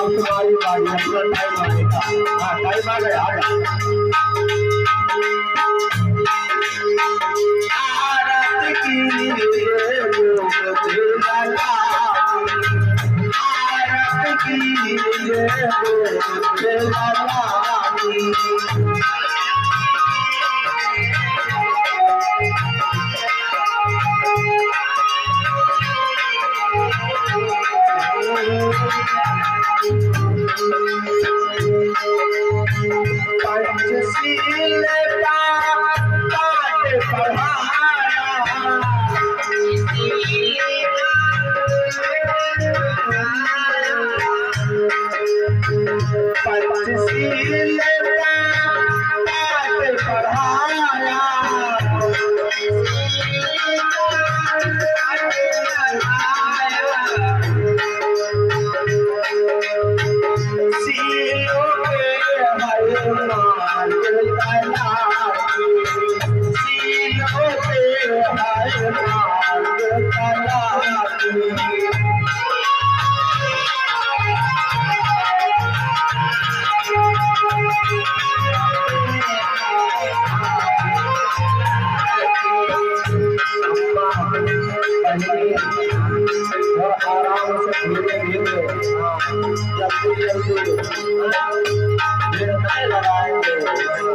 तुम्हारी बारी है, टाइम आने का। हाँ, टाइम आ गया, आ जा। आरत की पंचशील का पाठ पढ़ाया, पंचशील का पाठ पढ़ाया, सीलों के हर माल कला, सीलों के हर माल कला। और आराम से धीरे धीरे लगाएंगे और आराम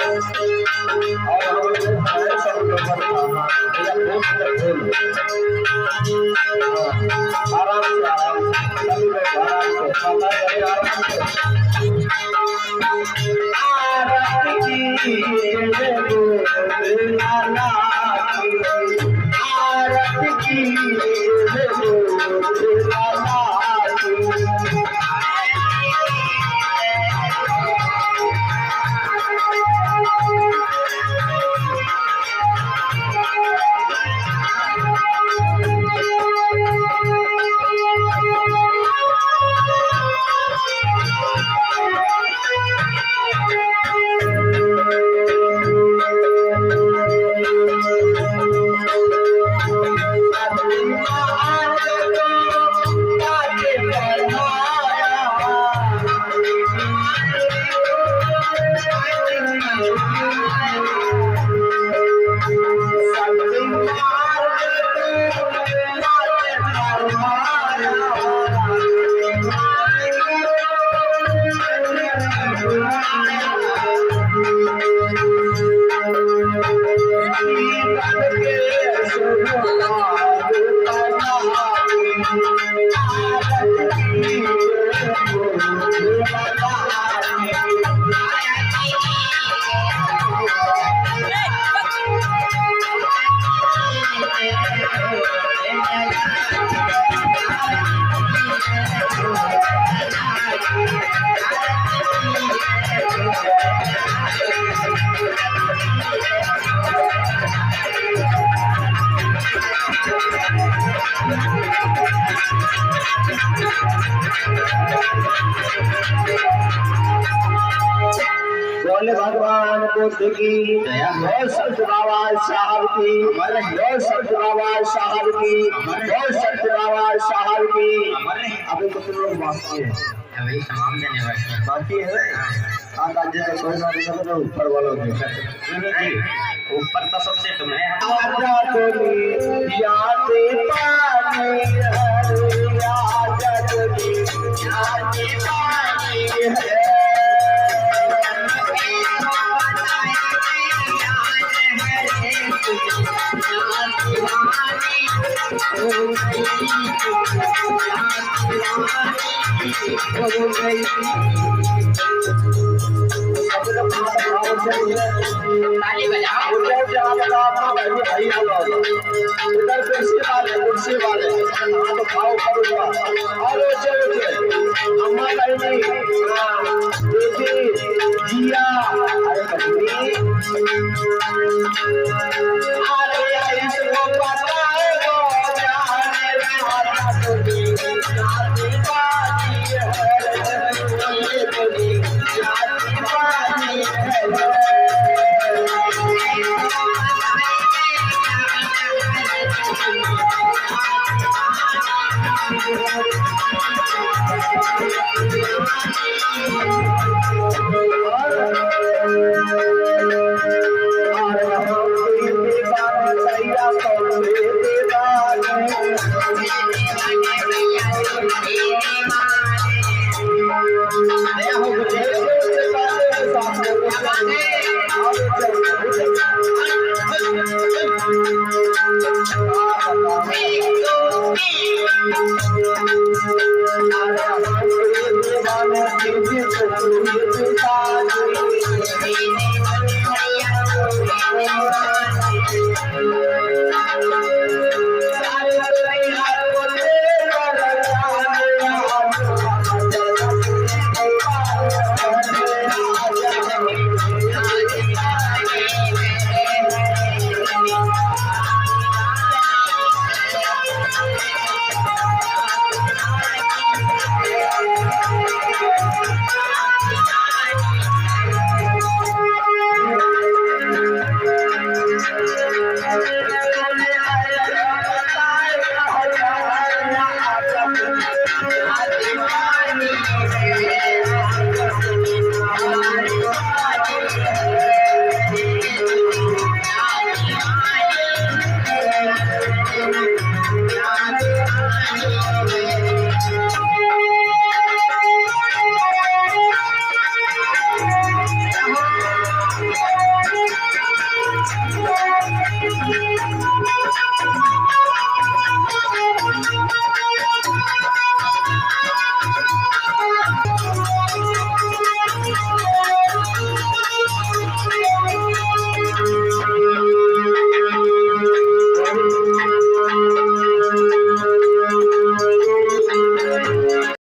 बोले भगवान बुद्ध की, बोल संत बाबा साहब की, बोल संत बाबा साहब की, बोल संत बाबा साहब की। अभी तो तुम लोग बाकी है, अभी तमाम जने बाकी है। हाँ राज्य से कोई ना नहीं, ऊपर वालों के ऊपर तो सबसे तुम्हें आजा डोली याद पानी है, आजा डोली याद पानी है। ताली बजाओ। उधर कुर्सी वाले हाँ तो खाओ करूँगा और अम्मा नहीं बेटी जिया अरे कभी अरे इसको पता है वो जाने वाला तुझी जाती बाती है तुझी जाती बाती है